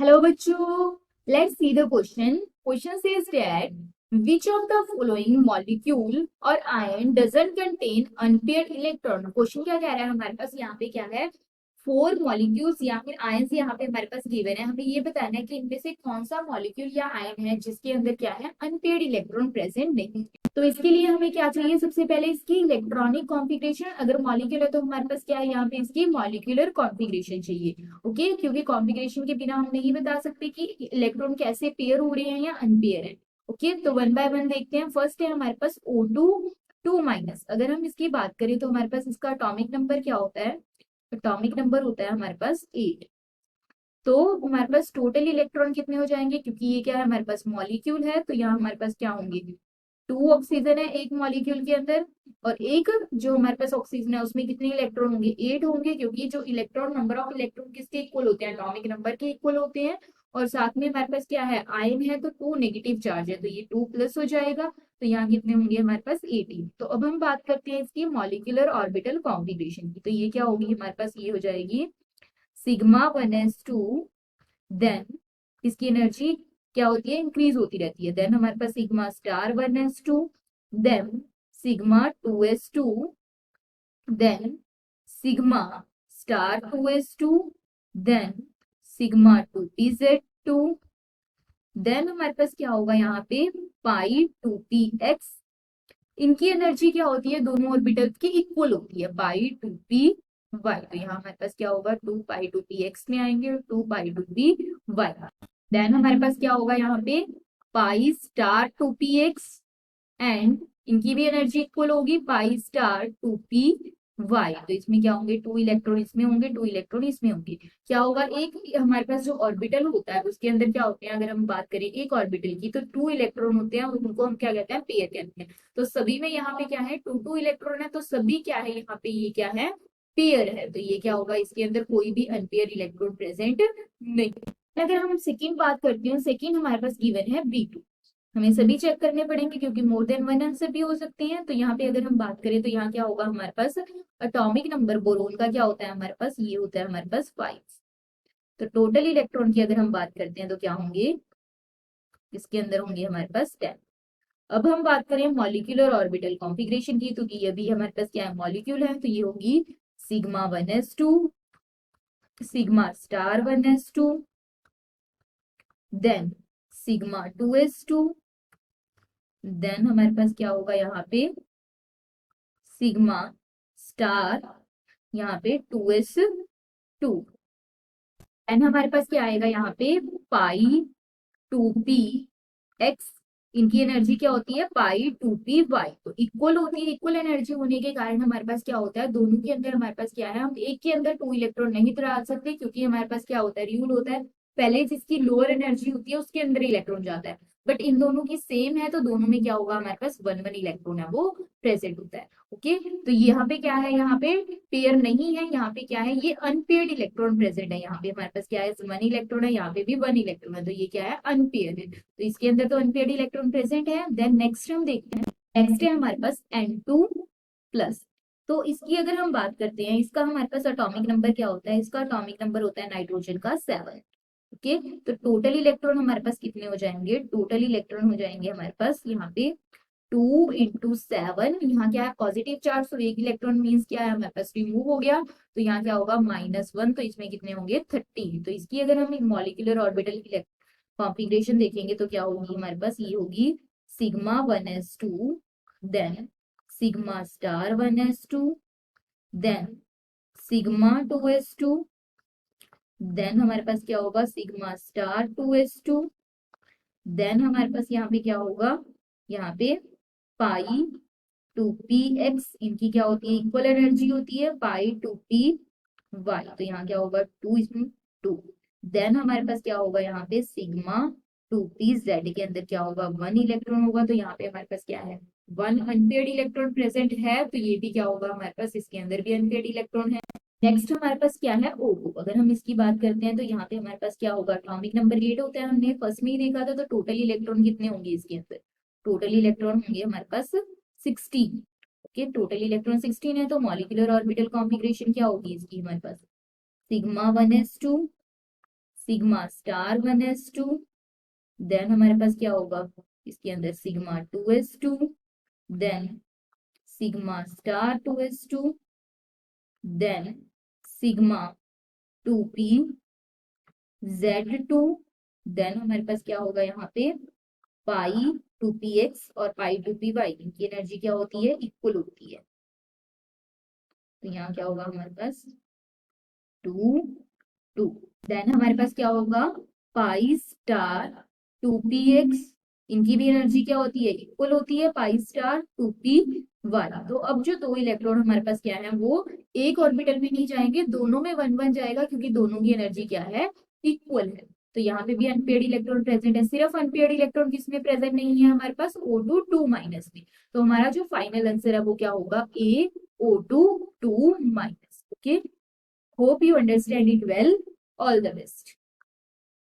Hello, bachcho. Let's see the question. Question says that which of the following molecule or ion doesn't contain unpaired electron? Question क्या कह रहा है हमारे पास यहाँ पे क्या है, फोर मॉलिक्यूल्स या फिर आयन्स यहाँ पे हमारे पास गिवन है। हमें ये बताना है कि इनमें से कौन सा मॉलिक्यूल या आयन है जिसके अंदर क्या है, अनपेयर्ड इलेक्ट्रॉन प्रेजेंट नहीं। तो इसके लिए हमें क्या चाहिए, सबसे पहले इसकी इलेक्ट्रॉनिक कॉन्फ़िगरेशन। अगर मॉलिक्यूल है तो हमारे पास क्या है, यहाँ पे इसकी मॉलिक्यूलर कॉन्फ़िगरेशन चाहिए। ओके, क्योंकि कॉन्फ़िगरेशन के बिना हम नहीं बता सकते कि इलेक्ट्रॉन कैसे पेयर हो रहे हैं या अनपेयर है। ओके, तो वन बाय वन देखते हैं। फर्स्ट है हमारे पास O2 2 माइनस। अगर हम इसकी बात करें तो हमारे पास इसका अटोमिक नंबर क्या होता है, अटोमिक नंबर होता है हमारे पास 8। तो हमारे पास टोटल इलेक्ट्रॉन कितने हो जाएंगे, क्योंकि ये क्या है हमारे पास मॉलिक्यूल है, तो यहाँ हमारे पास क्या होंगे, टू ऑक्सीजन है एक मॉलिक्यूल के अंदर, और एक जो हमारे पास ऑक्सीजन है उसमें कितने इलेक्ट्रॉन होंगे, 8 होंगे, क्योंकि जो इलेक्ट्रॉन नंबर ऑफ इलेक्ट्रॉन किसके इक्वल होते हैं, एटॉमिक नंबर के इक्वल होते हैं। और साथ में हमारे पास क्या है, आयन है, तो 2 नेगेटिव चार्ज है, तो ये 2 प्लस हो जाएगा। तो यहाँ कितने होंगे हमारे पास 18। तो अब हम बात करते हैं इसकी मॉलिक्यूलर ऑर्बिटल कॉन्फ़िगरेशन की। तो ये क्या होगी हमारे पास, ये हो जाएगी सिग्मा 1s2। देन इसकी एनर्जी क्या होती है, इंक्रीज होती रहती है। देन हमारे पास sigma star 1s2, then sigma 2s2, then sigma star 2s2, then sigma 2pz2। Then हमारे पास क्या होगा यहाँ पे, पाई 2px। इनकी एनर्जी क्या होती है, दोनों ऑर्बिटल की इक्वल होती है, पाई 2p y। तो यहाँ हमारे पास क्या होगा, 2 पाई 2px में आएंगे, 2 पाई 2py। देन हमारे पास क्या होगा यहाँ पे, पाई स्टार 2px, एंड इनकी भी एनर्जी इक्वल होगी, पाई स्टार 2py। तो इसमें क्या होंगे, 2 इलेक्ट्रॉन इसमें होंगे, 2 इलेक्ट्रॉन इसमें होंगे। क्या होगा, एक हमारे पास जो ऑर्बिटल होता है उसके अंदर क्या होते हैं, अगर हम बात करें एक ऑर्बिटल की, तो 2 इलेक्ट्रॉन होते हैं, उनको हम क्या कहते हैं, पेयर कहते हैं। तो सभी में यहाँ पे क्या है, 2 2 इलेक्ट्रॉन है, तो सभी क्या है यहाँ पे, ये क्या है, पेयर है। तो ये क्या होगा, इसके अंदर कोई भी अनपेयर इलेक्ट्रॉन प्रेजेंट नहीं। अगर हम सेकेंड बात करते हैं, सेकेंड हमारे पास गिवन है B2। हमें सभी चेक करने पड़ेंगे क्योंकि मोर देन वन आंसर भी हो सकते हैं। तो यहाँ पे अगर हम बात करें तो यहाँ क्या होगा हमारे पास, अटोमिक नंबर बोरोन का क्या होता है हमारे पास, ये होता है हमारे पास 5। तो टोटल इलेक्ट्रॉन की अगर हम बात करते हैं तो क्या होंगे, इसके अंदर होंगे हमारे पास 10। अब हम बात करें मॉलिक्यूलर ऑर्बिटल कॉन्फ़िगरेशन की, तो ये भी हमारे पास क्या है, मॉलिक्यूल है, तो ये होगी sigma 1s2, sigma star 1s2, then sigma 2s2, then हमारे पास क्या होगा यहाँ पे, सिग्मा स्टार यहाँ पे 2s2। एंड हमारे पास क्या आएगा यहाँ पे, पाई 2p x। इनकी एनर्जी क्या होती है, पाई 2py। तो इक्वल होती है, इक्वल एनर्जी होने के कारण हमारे पास क्या होता है, दोनों के अंदर हमारे पास क्या है, हम एक के अंदर 2 इलेक्ट्रॉन नहीं डाल सकते, क्योंकि हमारे पास क्या होता है, रूल होता है, पहले जिसकी लोअर एनर्जी होती है उसके अंदर इलेक्ट्रॉन जाता है। बट इन दोनों की सेम है, तो दोनों में क्या होगा, हमारे पास वन वन इलेक्ट्रॉन है वो प्रेजेंट होता है। ओके, तो यहाँ पे क्या है, यहाँ पे पेयर नहीं है, यहाँ पे क्या है, ये अनपेयर्ड इलेक्ट्रॉन प्रेजेंट है। यहाँ पे हमारे पास क्या है, वन इलेक्ट्रॉन है, यहाँ पे भी वन इलेक्ट्रॉन है, तो ये क्या है, अनपेयर्ड है। तो इसके अंदर तो अनपेयर्ड इलेक्ट्रॉन प्रेजेंट है। देन नेक्स्ट हम देखते हैं, नेक्स्ट है हमारे पास N2+। तो इसकी अगर हम बात करते हैं, इसका हमारे पास एटॉमिक नंबर क्या होता है, इसका एटॉमिक नंबर होता है नाइट्रोजन का 7। ओके, तो टोटल इलेक्ट्रॉन हमारे पास कितने हो जाएंगे, टोटल इलेक्ट्रॉन हो जाएंगे हमारे पास यहाँ पे 2 × 7। यहाँ क्या है, पॉजिटिव चार्ज, तो एक इलेक्ट्रॉन मीन्स क्या है, हमारे पास रिमूव हो गया, तो यहाँ क्या होगा, -1। तो इसमें कितने होंगे, 30। तो इसकी अगर हम एक मॉलिक्यूलर ऑर्बिटल की कॉन्फ़िगरेशन देखेंगे तो क्या होगी हमारे पास, ये होगी sigma 1s2, then sigma star 1s2, then sigma 2s2, then हमारे पास क्या होगा, सिग्मा स्टार 2s2, देन हमारे पास यहाँ पे क्या होगा, यहाँ पे पाई 2px। इनकी क्या होती है, इक्वल एनर्जी होती है, पाई 2py। तो यहाँ क्या होगा, 2 इसमें 2। देन हमारे पास क्या होगा यहाँ पे, सिग्मा 2pz के अंदर क्या होगा, वन इलेक्ट्रॉन होगा, तो यहाँ पे हमारे पास क्या है, वन अनपेयर्ड इलेक्ट्रॉन प्रेजेंट है, तो ये भी क्या होगा हमारे पास, इसके अंदर भी अनपेयर्ड इलेक्ट्रॉन है। नेक्स्ट हमारे पास क्या है, O2। अगर हम इसकी बात करते हैं तो यहाँ पे हमारे पास क्या होगा, एटॉमिक नंबर 8 होता है, हमने फर्स्ट में ही देखा था। तो टोटल इलेक्ट्रॉन कितने होंगे इसके अंदर, टोटल इलेक्ट्रॉन होंगे हमारे पास 16। ओके, टोटल इलेक्ट्रॉन 16 है, तो मॉलिक्यूलर ऑर्बिटल कॉन्फ़िगरेशन क्या होगी इसकी हमारे पास, sigma 1s2, sigma star 1s2, then हमारे पास क्या होगा इसके अंदर sigma 2s2, then sigma star 2s2, then sigma 2p Z2, then हमारे पास क्या होगा यहाँ पे पाई 2px और पाई 2py, इनकी एनर्जी क्या होती है इक्वल होती है। तो यहाँ क्या होगा हमारे पास 2 2, देन हमारे पास क्या होगा पाई स्टार 2px, इनकी भी एनर्जी क्या होती है इक्वल होती है पाई स्टार 2p वाला। तो अब जो दो इलेक्ट्रॉन हमारे पास क्या है वो एक ऑर्बिटल में नहीं जाएंगे, दोनों में 1 1 जाएगा क्योंकि दोनों की एनर्जी क्या है इक्वल है। तो यहाँ पे भी अनपेयर्ड इलेक्ट्रॉन प्रेजेंट है, सिर्फ अनपेयर्ड इलेक्ट्रॉन किसमें प्रेजेंट नहीं है हमारे पास O2 2 माइनस में। तो हमारा जो फाइनल आंसर है वो क्या होगा AO2 2 minus. Okay, hope you understand it well, all the best.